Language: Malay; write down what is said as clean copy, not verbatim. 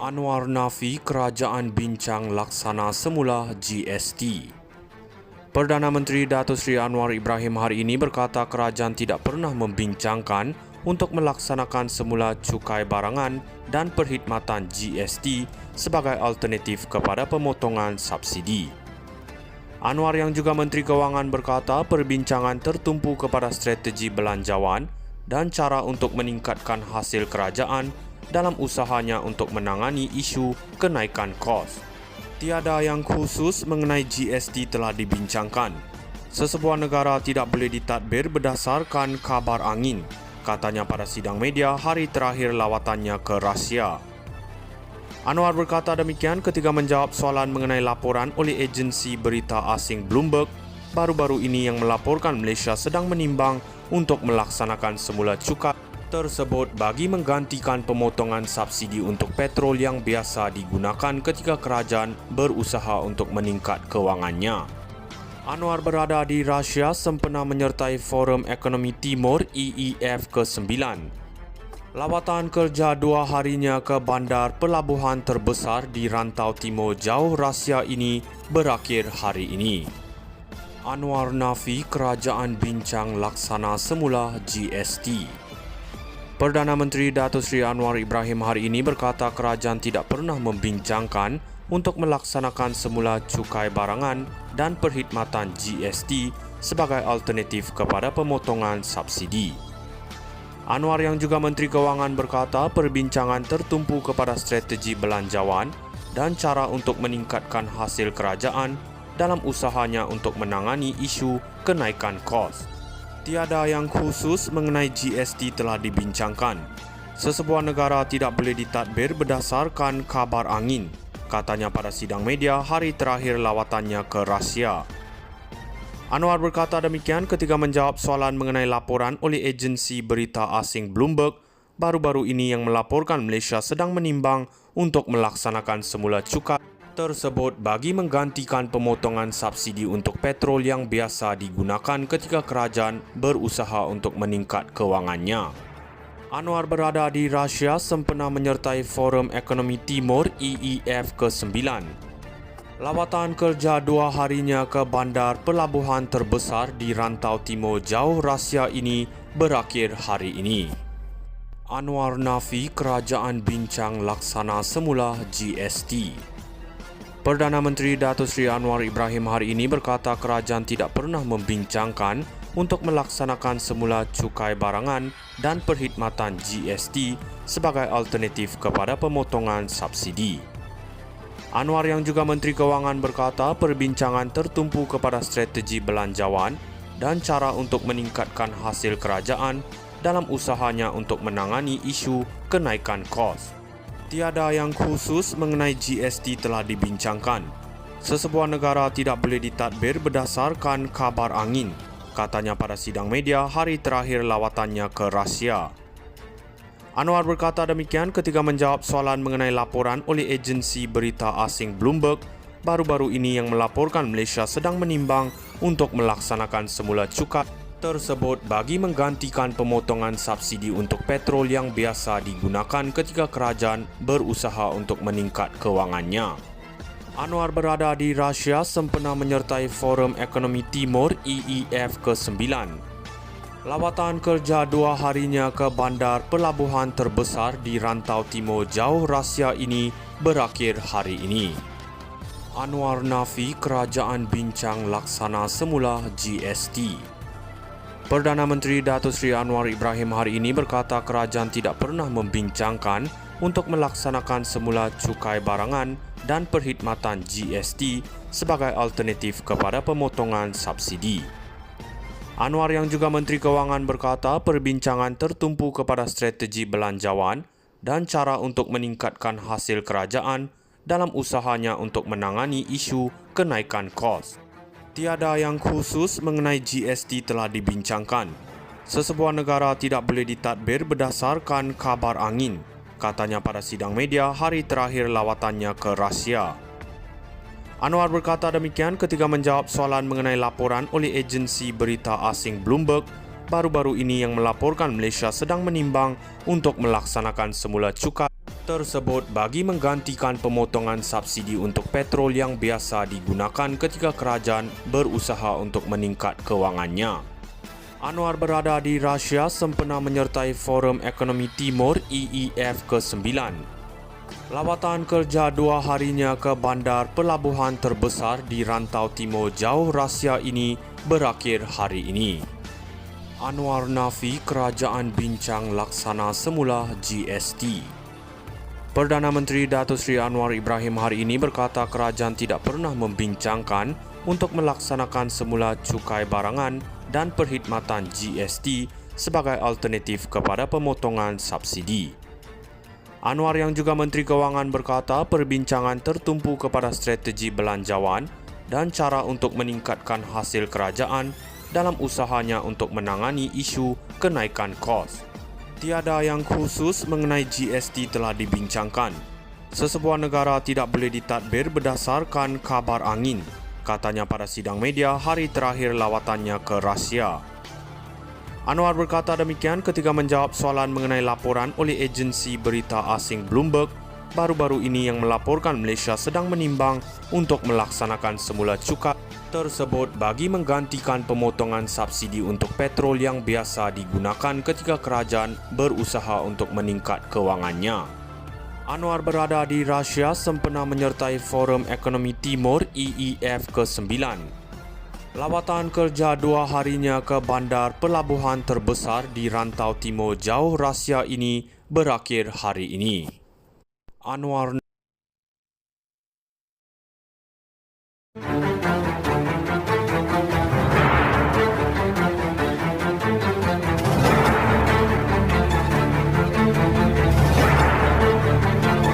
Anwar nafi kerajaan bincang laksana semula GST. Perdana Menteri Datuk Seri Anwar Ibrahim hari ini berkata kerajaan tidak pernah membincangkan untuk melaksanakan semula cukai barangan dan perkhidmatan GST sebagai alternatif kepada pemotongan subsidi. Anwar yang juga Menteri Kewangan berkata perbincangan tertumpu kepada strategi belanjawan dan cara untuk meningkatkan hasil kerajaan dalam usahanya untuk menangani isu kenaikan kos. Tiada yang khusus mengenai GST telah dibincangkan. Sesebuah negara tidak boleh ditadbir berdasarkan kabar angin, katanya pada sidang media hari terakhir lawatannya ke Rusia. Anwar berkata demikian ketika menjawab soalan mengenai laporan oleh agensi berita asing Bloomberg baru-baru ini yang melaporkan Malaysia sedang menimbang untuk melaksanakan semula cukai tersebut bagi menggantikan pemotongan subsidi untuk petrol yang biasa digunakan ketika kerajaan berusaha untuk meningkat kewangannya. Anwar berada di Rusia sempena menyertai Forum Ekonomi Timur EEF ke-9. Lawatan kerja 2 harinya ke bandar pelabuhan terbesar di rantau timur jauh Rusia ini berakhir hari ini. Anwar nafi kerajaan bincang laksana semula GST. Perdana Menteri Datuk Seri Anwar Ibrahim hari ini berkata kerajaan tidak pernah membincangkan untuk melaksanakan semula cukai barangan dan perkhidmatan GST sebagai alternatif kepada pemotongan subsidi. Anwar yang juga Menteri Kewangan berkata perbincangan tertumpu kepada strategi belanjawan dan cara untuk meningkatkan hasil kerajaan dalam usahanya untuk menangani isu kenaikan kos. Tiada yang khusus mengenai GST telah dibincangkan. Sesebuah negara tidak boleh ditadbir berdasarkan kabar angin, katanya pada sidang media hari terakhir lawatannya ke Rusia. Anwar berkata demikian ketika menjawab soalan mengenai laporan oleh agensi berita asing Bloomberg baru-baru ini yang melaporkan Malaysia sedang menimbang untuk melaksanakan semula cukai tersebut bagi menggantikan pemotongan subsidi untuk petrol yang biasa digunakan ketika kerajaan berusaha untuk meningkat kewangannya. Anwar berada di Rusia sempena menyertai Forum Ekonomi Timur EEF ke-9. Lawatan kerja 2 harinya ke bandar pelabuhan terbesar di rantau timur jauh Rusia ini berakhir hari ini. Anwar nafi kerajaan bincang laksana semula GST. Perdana Menteri Datuk Seri Anwar Ibrahim hari ini berkata kerajaan tidak pernah membincangkan untuk melaksanakan semula cukai barangan dan perkhidmatan GST sebagai alternatif kepada pemotongan subsidi. Anwar yang juga Menteri Kewangan berkata perbincangan tertumpu kepada strategi belanjawan dan cara untuk meningkatkan hasil kerajaan dalam usahanya untuk menangani isu kenaikan kos. Tiada yang khusus mengenai GST telah dibincangkan. Sesebuah negara tidak boleh ditadbir berdasarkan kabar angin, katanya pada sidang media hari terakhir lawatannya ke Rusia. Anwar berkata demikian ketika menjawab soalan mengenai laporan oleh agensi berita asing Bloomberg baru-baru ini yang melaporkan Malaysia sedang menimbang untuk melaksanakan semula cukai tersebut bagi menggantikan pemotongan subsidi untuk petrol yang biasa digunakan ketika kerajaan berusaha untuk meningkat kewangannya. Anwar berada di Rusia sempena menyertai Forum Ekonomi Timur EEF ke-9. Lawatan kerja 2 harinya ke bandar pelabuhan terbesar di rantau timur jauh Rusia ini berakhir hari ini. Anwar nafi kerajaan bincang laksana semula GST. Perdana Menteri Datuk Seri Anwar Ibrahim hari ini berkata kerajaan tidak pernah membincangkan untuk melaksanakan semula cukai barangan dan perkhidmatan GST sebagai alternatif kepada pemotongan subsidi. Anwar yang juga Menteri Kewangan berkata perbincangan tertumpu kepada strategi belanjawan dan cara untuk meningkatkan hasil kerajaan dalam usahanya untuk menangani isu kenaikan kos. Tiada yang khusus mengenai GST telah dibincangkan. Sesebuah negara tidak boleh ditadbir berdasarkan kabar angin, katanya pada sidang media hari terakhir lawatannya ke Rusia. Anwar berkata demikian ketika menjawab soalan mengenai laporan oleh agensi berita asing Bloomberg baru-baru ini yang melaporkan Malaysia sedang menimbang untuk melaksanakan semula cukai tersebut bagi menggantikan pemotongan subsidi untuk petrol yang biasa digunakan ketika kerajaan berusaha untuk meningkat kewangannya. Anwar berada di Rusia sempena menyertai Forum Ekonomi Timur EEF ke-9. Lawatan kerja 2 harinya ke bandar pelabuhan terbesar di rantau timur jauh Rusia ini berakhir hari ini. Anwar nafi kerajaan bincang laksana semula GST. Perdana Menteri Datuk Seri Anwar Ibrahim hari ini berkata kerajaan tidak pernah membincangkan untuk melaksanakan semula cukai barangan dan perkhidmatan GST sebagai alternatif kepada pemotongan subsidi. Anwar yang juga Menteri Kewangan berkata perbincangan tertumpu kepada strategi belanjawan dan cara untuk meningkatkan hasil kerajaan dalam usahanya untuk menangani isu kenaikan kos. Tiada yang khusus mengenai GST telah dibincangkan. Sesebuah negara tidak boleh ditadbir berdasarkan kabar angin, katanya pada sidang media hari terakhir lawatannya ke Rusia. Anwar berkata demikian ketika menjawab soalan mengenai laporan oleh agensi berita asing Bloomberg baru-baru ini yang melaporkan Malaysia sedang menimbang untuk melaksanakan semula cukai tersebut bagi menggantikan pemotongan subsidi untuk petrol yang biasa digunakan ketika kerajaan berusaha untuk meningkat kewangannya. Anwar berada di Rusia sempena menyertai Forum Ekonomi Timur EEF ke-9. Lawatan kerja 2 harinya ke bandar pelabuhan terbesar di rantau timur jauh Rusia ini berakhir hari ini. Anwar